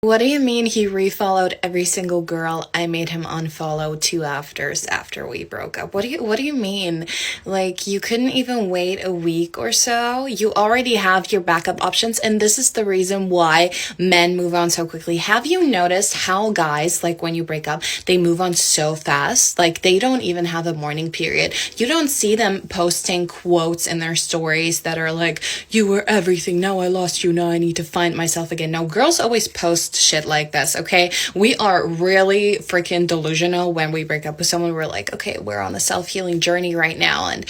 What do you mean he refollowed every single girl? I made him unfollow two afters after we broke up. What do you mean? Like you couldn't even wait a week or so? You already have your backup options, and this is the reason why men move on so quickly. Have you noticed how guys, like when you break up, they move on so fast? Like they don't even have a mourning period. You don't see them posting quotes in their stories that are like, "You were everything, now I lost you, now I need to find myself again." No, girls always post shit like this, okay? We are really freaking delusional when we break up with someone. We're like, okay, we're on a self-healing journey right now, and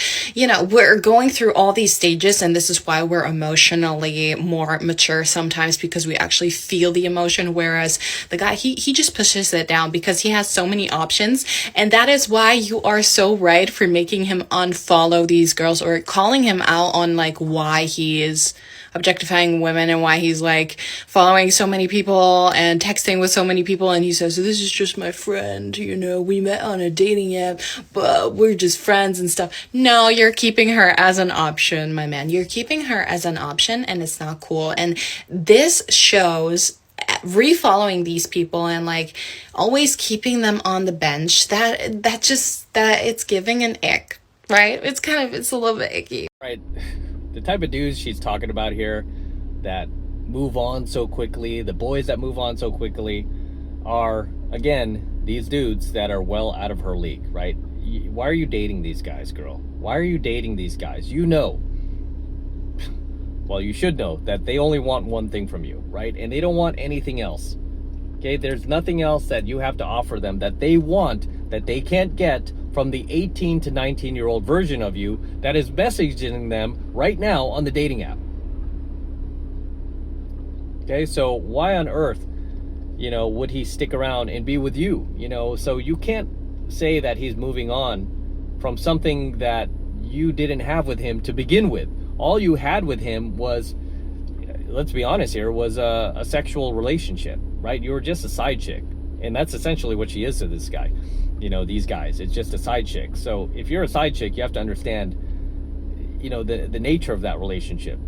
we're going through all these stages, and this is why we're emotionally more mature sometimes, because we actually feel the emotion, whereas the guy, he just pushes it down because he has so many options. And that is why you are so right for making him unfollow these girls, or calling him out on like why he is objectifying women and why he's like following so many people and texting with so many people. And he says, "This is just my friend, we met on a dating app, but we're just friends and stuff." No, you're keeping her as an option, my man. You're keeping her as an option, and it's not cool. And this shows refollowing these people and like always keeping them on the bench, that it's giving an ick, right? It's a little bit icky. Right. The type of dudes she's talking about here that move on so quickly, the boys that move on so quickly, are, again, these dudes that are well out of her league, right? Why are you dating these guys, girl? Why are you dating these guys? Well, you should know that they only want one thing from you, right? And they don't want anything else. Okay, there's nothing else that you have to offer them that they want, that they can't get from the 18 to 19-year-old version of you that is messaging them right now on the dating app. Okay, so why on earth, would he stick around and be with you? So you can't say that he's moving on from something that you didn't have with him to begin with. All you had with him was, let's be honest here, was a sexual relationship, right? You were just a side chick. And that's essentially what she is to this guy. These guys, it's just a side chick. So if you're a side chick, you have to understand, the nature of that relationship.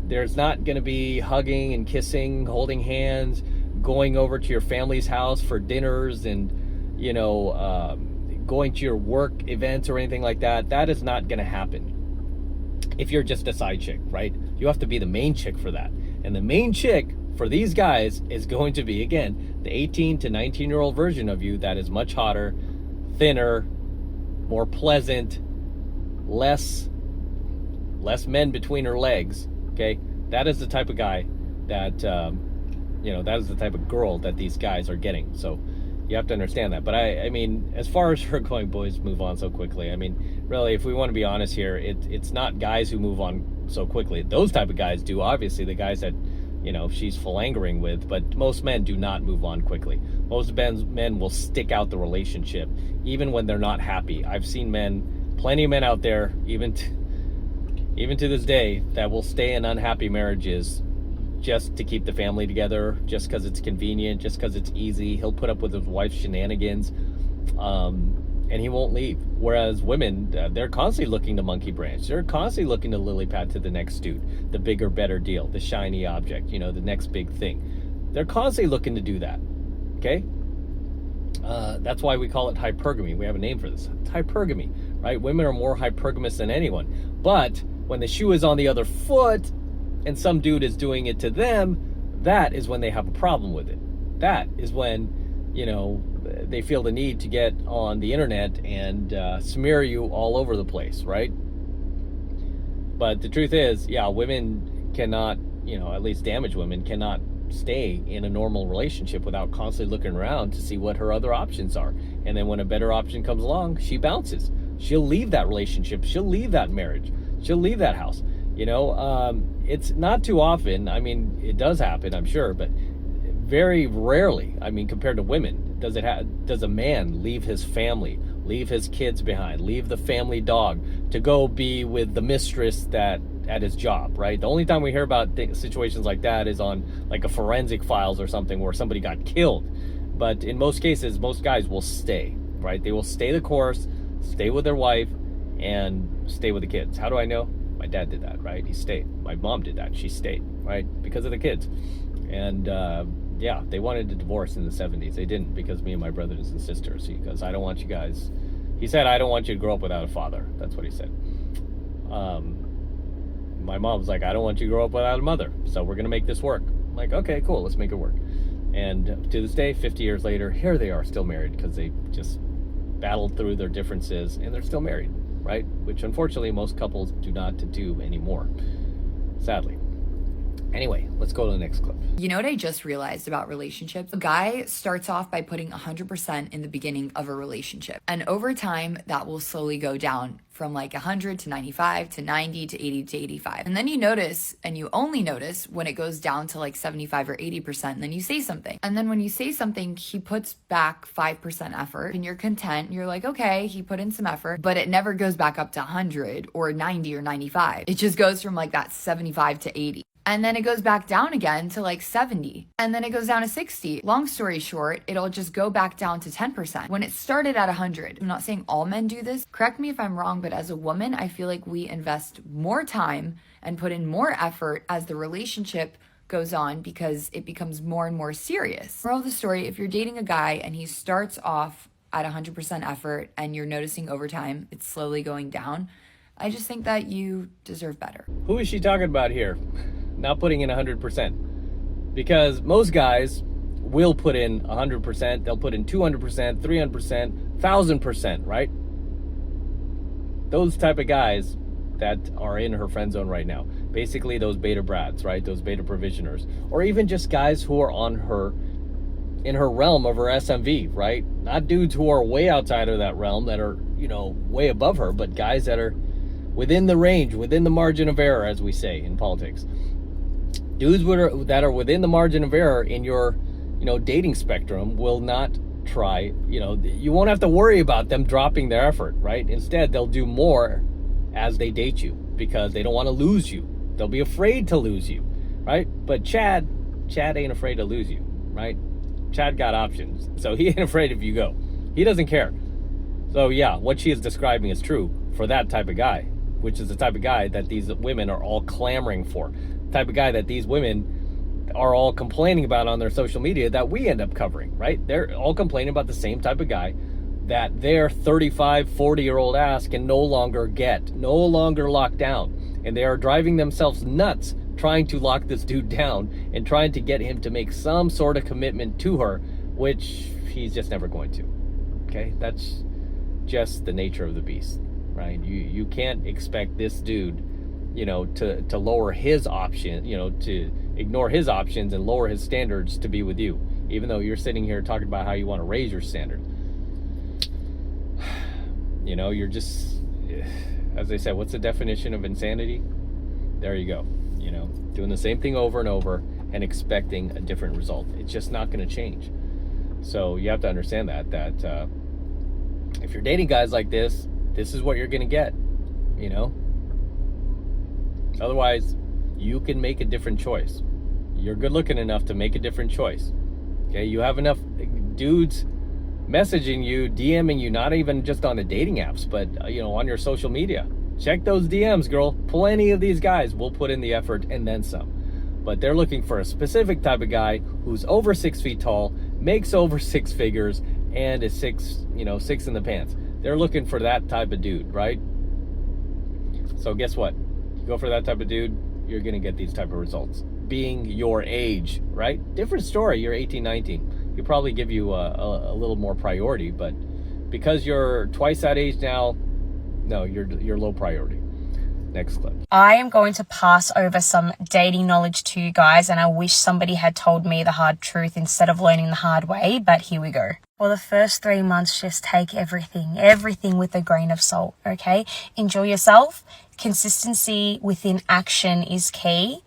There's not going to be hugging and kissing, holding hands, going over to your family's house for dinners and, going to your work events or anything like that. That is not going to happen if you're just a side chick, right? You have to be the main chick for that. And the main chick for these guys is going to be, again, the 18 to 19-year-old version of you that is much hotter, thinner, more pleasant, less men between her legs, okay? That is the type of guy that, that is the type of girl that these guys are getting. So you have to understand that. But I mean, as far as her going, boys move on so quickly, I mean, really, if we want to be honest here, it's not guys who move on so quickly. Those type of guys do, obviously, the guys that, she's philandering with, but most men do not move on quickly. Most men will stick out the relationship, even when they're not happy. I've seen plenty of men out there, even to this day, that will stay in unhappy marriages just to keep the family together, just because it's convenient, just because it's easy. He'll put up with his wife's shenanigans, and he won't leave. Whereas women, they're constantly looking to monkey branch. They're constantly looking to lily pad to the next dude, the bigger, better deal, the shiny object, the next big thing. They're constantly looking to do that, okay? That's why we call it hypergamy. We have a name for this. It's hypergamy, right? Women are more hypergamous than anyone. But when the shoe is on the other foot and some dude is doing it to them, that is when they have a problem with it. That is when, they feel the need to get on the internet and smear you all over the place, right? But the truth is, women cannot, at least damaged women cannot stay in a normal relationship without constantly looking around to see what her other options are. And then when a better option comes along, she bounces. She'll leave that relationship. She'll leave that marriage. She'll leave that house. It's not too often. I mean, it does happen, I'm sure, but very rarely, I mean, compared to women, does a man leave his family, leave his kids behind, leave the family dog to go be with the mistress that at his job, right? The only time we hear about situations like that is on like a forensic files or something where somebody got killed. But in most cases, most guys will stay, right? They will stay the course, stay with their wife, and stay with the kids. How do I know? My dad did that, right? He stayed. My mom did that. She stayed, right? Because of the kids. And yeah, they wanted to divorce in the 70s. They didn't, because me and my brothers and sisters. He goes, I don't want you guys. He said, I don't want you to grow up without a father. That's what he said. My mom was like, I don't want you to grow up without a mother, so we're going to make this work. I'm like, okay, cool, let's make it work. And to this day, 50 years later, here they are still married, because they just battled through their differences, and they're still married, right? Which unfortunately most couples do not do anymore, sadly. Anyway, let's go to the next clip. You know what I just realized about relationships? A guy starts off by putting 100% in the beginning of a relationship. And over time, that will slowly go down from like 100 to 95 to 90 to 80 to 85. And then you notice, and you only notice when it goes down to like 75 or 80%, and then you say something. And then when you say something, he puts back 5% effort and you're content. You're like, okay, he put in some effort, but it never goes back up to 100 or 90 or 95. It just goes from like that 75 to 80. And then it goes back down again to like 70. And then it goes down to 60. Long story short, it'll just go back down to 10%. When it started at 100, I'm not saying all men do this. Correct me if I'm wrong, but as a woman, I feel like we invest more time and put in more effort as the relationship goes on, because it becomes more and more serious. Moral of the story, if you're dating a guy and he starts off at 100% effort and you're noticing over time it's slowly going down, I just think that you deserve better. Who is she talking about here? Not putting in 100%, because most guys will put in 100%. They'll put in 200%, 300%, 1000%, right? Those type of guys that are in her friend zone right now, basically those beta brads, right? Those beta provisioners, or even just guys who are on her, in her realm of her SMV, right? Not dudes who are way outside of that realm that are, you know, way above her, but guys that are within the range, within the margin of error, as we say in politics. Dudes that are within the margin of error in your, you know, dating spectrum will not try, you know, you won't have to worry about them dropping their effort, right? Instead, they'll do more as they date you, because they don't want to lose you. They'll be afraid to lose you, right? But Chad ain't afraid to lose you, right? Chad got options, so he ain't afraid if you go. He doesn't care. So yeah, what she is describing is true for that type of guy, which is the type of guy that these women are all clamoring for. Type of guy that these women are all complaining about on their social media that we end up covering, right? They're all complaining about the same type of guy that their 35, 40-year-old ass can no longer lock down. And they are driving themselves nuts trying to lock this dude down and trying to get him to make some sort of commitment to her, which he's just never going to. Okay? That's just the nature of the beast, right? You can't expect this dude, you know, to lower his option, you know, to ignore his options and lower his standards to be with you, even though you're sitting here talking about how you want to raise your standard. You know, you're just, as they said, what's the definition of insanity? There you go. You know, doing the same thing over and over and expecting a different result. It's just not going to change. So you have to understand that if you're dating guys like this is what you're going to get, you know? Otherwise, you can make a different choice. You're good looking enough to make a different choice. Okay, you have enough dudes messaging you, DMing you, not even just on the dating apps, but you know, on your social media. Check those DMs, girl. Plenty of these guys will put in the effort and then some. But they're looking for a specific type of guy who's over 6 feet tall, makes over 6 figures, and is six in the pants. They're looking for that type of dude, right? So guess what? You go for that type of dude, you're gonna get these type of results. Being your age, right? Different story, you're 18, 19. He'll probably give you a little more priority, but because you're twice that age now, no, you're low priority. Next clip. I am going to pass over some dating knowledge to you guys, and I wish somebody had told me the hard truth instead of learning the hard way, but here we go. For the first 3 months, just take everything with a grain of salt, okay? Enjoy yourself. Consistency within action is key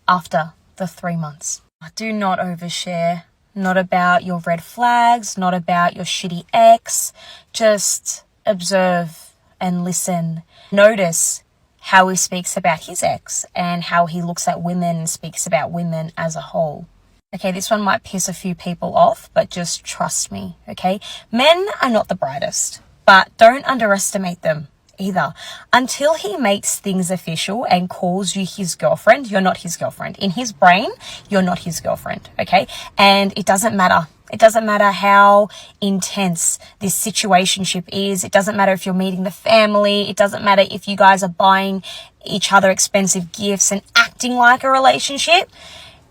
after the 3 months. Do not overshare. Not about your red flags, not about your shitty ex. Just observe and listen. Notice how he speaks about his ex and how he looks at women and speaks about women as a whole. Okay, this one might piss a few people off, but just trust me, okay? Men are not the brightest, but don't underestimate them. either. Until he makes things official and calls you his girlfriend, you're not his girlfriend. In his brain, you're not his girlfriend, okay? And it doesn't matter. It doesn't matter how intense this situationship is. It doesn't matter if you're meeting the family. It doesn't matter if you guys are buying each other expensive gifts and acting like a relationship.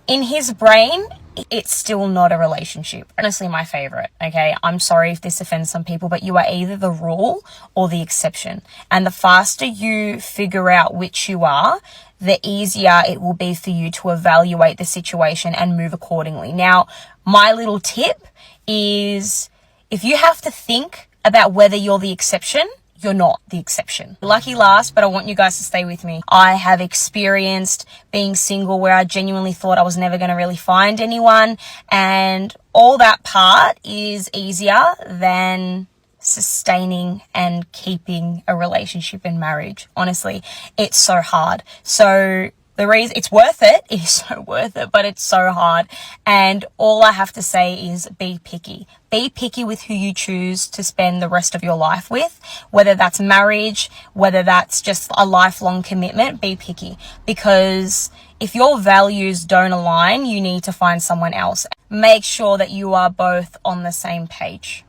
In his brain, it's still not a relationship. Honestly, my favorite, okay? I'm sorry if this offends some people, but you are either the rule or the exception. And the faster you figure out which you are, the easier it will be for you to evaluate the situation and move accordingly. Now, my little tip is if you have to think about whether you're the exception, you're not the exception. Lucky last, but I want you guys to stay with me. I have experienced being single where I genuinely thought I was never going to really find anyone, and all that part is easier than sustaining and keeping a relationship and marriage. Honestly, it's so hard. So the reason it's worth it is so worth it, but it's so hard. And all I have to say is be picky. Be picky with who you choose to spend the rest of your life with, whether that's marriage, whether that's just a lifelong commitment. Be picky, because if your values don't align, you need to find someone else. Make sure that you are both on the same page.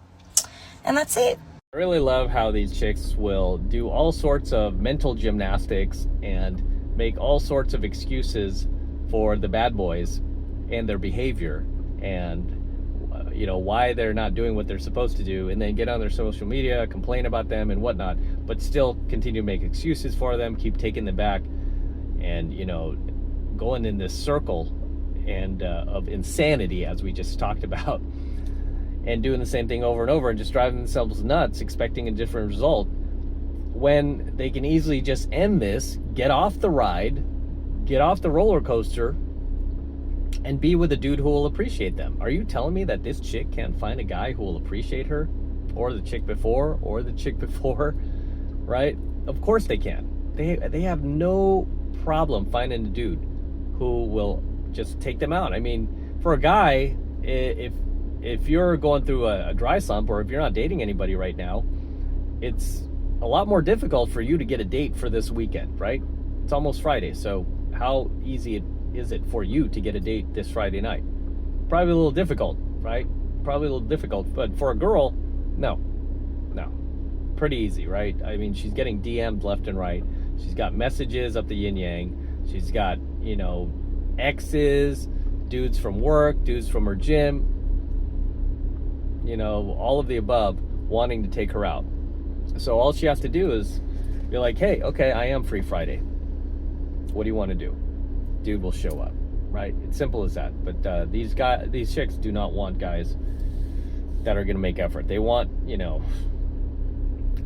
And that's it. I really love how these chicks will do all sorts of mental gymnastics and make all sorts of excuses for the bad boys and their behavior and why they're not doing what they're supposed to do, and then get on their social media, complain about them and whatnot, but still continue to make excuses for them, keep taking them back, and going in this circle and of insanity, as we just talked about, and doing the same thing over and over and just driving themselves nuts, expecting a different result, when they can easily just end this, get off the ride, get off the roller coaster, and be with a dude who will appreciate them. Are you telling me that this chick can't find a guy who will appreciate her, or the chick before, right? Of course they can. They have no problem finding a dude who will just take them out. I mean, for a guy, if you're going through a dry slump, or if you're not dating anybody right now, it's a lot more difficult for you to get a date for this weekend, right? It's almost Friday, so how easy is it for you to get a date this Friday night? Probably a little difficult, right? Probably a little difficult, but for a girl, no, pretty easy, right? I mean, she's getting DM'd left and right. She's got messages up the yin yang. She's got, exes, dudes from work, dudes from her gym, all of the above wanting to take her out. So all she has to do is be like, hey, okay, I am free Friday. What do you want to do? Dude will show up, right? It's simple as that. But these chicks do not want guys that are going to make effort. They want,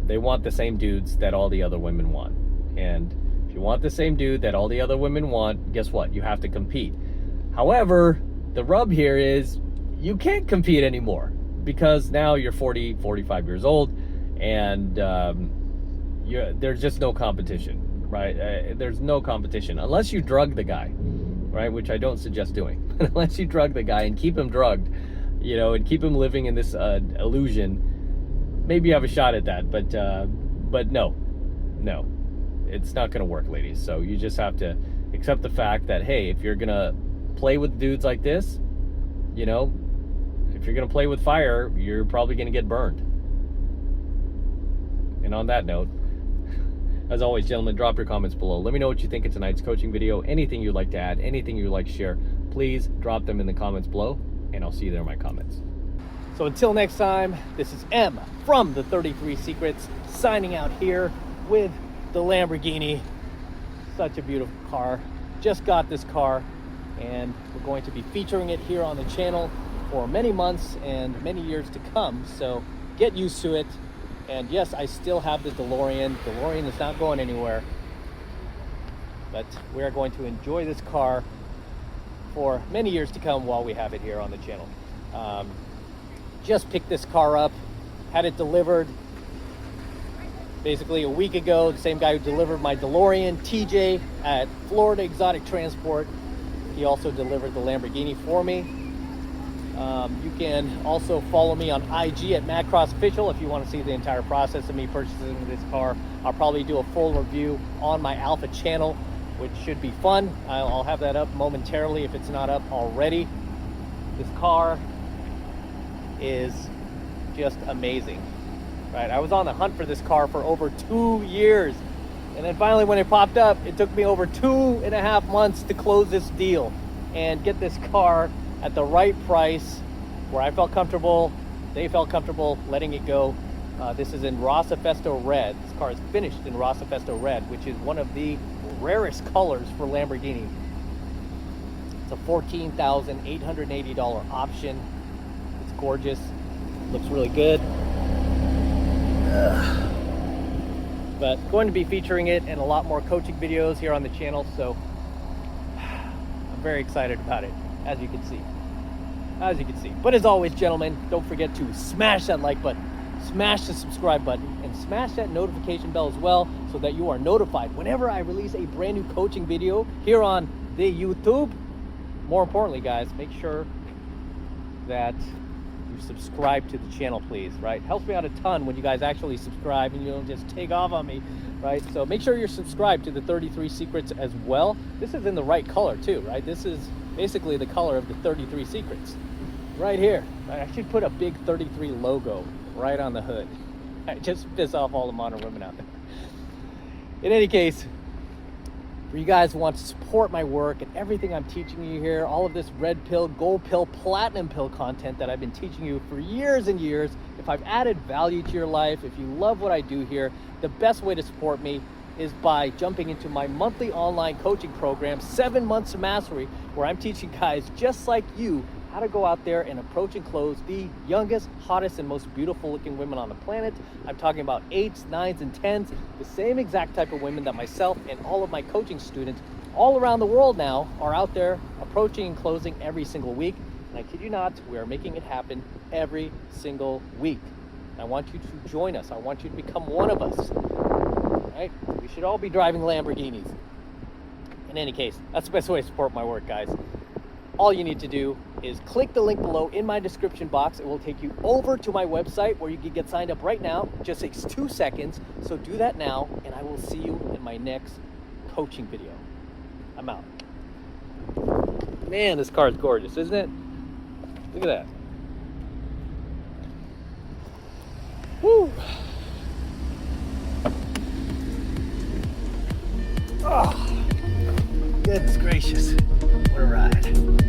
they want the same dudes that all the other women want. And if you want the same dude that all the other women want, guess what? You have to compete. However, the rub here is you can't compete anymore, because now you're 40, 45 years old, and there's just no competition, right? There's no competition unless you drug the guy, right? Which I don't suggest doing. Unless you drug the guy and keep him drugged, and keep him living in this illusion, maybe you have a shot at that. But no, it's not going to work, ladies. So you just have to accept the fact that, hey, if you're going to play with dudes like this, if you're going to play with fire, you're probably going to get burned. And on that note, as always, gentlemen, drop your comments below. Let me know what you think of tonight's coaching video. Anything you'd like to add, anything you'd like to share, please drop them in the comments below, and I'll see you there in my comments. So until next time, this is M from the 33 Secrets, signing out here with the Lamborghini. Such a beautiful car. Just got this car, and we're going to be featuring it here on the channel for many months and many years to come. So get used to it. And yes, I still have the DeLorean. DeLorean is not going anywhere. But we are going to enjoy this car for many years to come while we have it here on the channel. Just picked this car up, had it delivered basically a week ago. The same guy who delivered my DeLorean, TJ, at Florida Exotic Transport. He also delivered the Lamborghini for me. You can also follow me on IG at MadCrossOfficial if you want to see the entire process of me purchasing this car. I'll probably do a full review on my Alpha channel, which should be fun. I'll have that up momentarily if it's not up already. This car is just amazing, right? I was on the hunt for this car for over 2 years. And then finally when it popped up, it took me over 2.5 months to close this deal and get this car at the right price where I felt comfortable, they felt comfortable letting it go. This is in Rosa Festo Red. This car is finished in Rosa Festo Red, which is one of the rarest colors for Lamborghini. It's a $14,880 option. It's gorgeous, looks really good. But going to be featuring it in a lot more coaching videos here on the channel, so I'm very excited about it, as you can see. But as always, gentlemen, don't forget to smash that like button, smash the subscribe button, and smash that notification bell as well so that you are notified whenever I release a brand new coaching video here on the YouTube. More importantly, guys, make sure that you subscribe to the channel, please, right? Helps me out a ton when you guys actually subscribe and you don't just take off on me, right? So make sure you're subscribed to the 33 Secrets as well. This is in the right color too, right? This is basically the color of the 33 Secrets right here. I should put a big 33 logo right on the hood. Just piss off all the modern women out there. In any case, for you guys who want to support my work and everything I'm teaching you here, all of this red pill, gold pill, platinum pill content that I've been teaching you for years and years, if I've added value to your life, if you love what I do here, the best way to support me is by jumping into my monthly online coaching program, 7 Months to Mastery, where I'm teaching guys just like you how to go out there and approach and close the youngest, hottest, and most beautiful looking women on the planet. I'm talking about 8s, 9s, and 10s, the same exact type of women that myself and all of my coaching students all around the world now are out there approaching and closing every single week. And I kid you not, we are making it happen every single week. And I want you to join us. I want you to become one of us, right? We should all be driving Lamborghinis. In any case, that's the best way to support my work, guys. All you need to do is click the link below in my description box. It will take you over to my website where you can get signed up right now. It just takes 2 seconds. So do that now, and I will see you in my next coaching video. I'm out. Man, this car is gorgeous, isn't it? Look at that. Woo! Oh, goodness gracious. What a ride.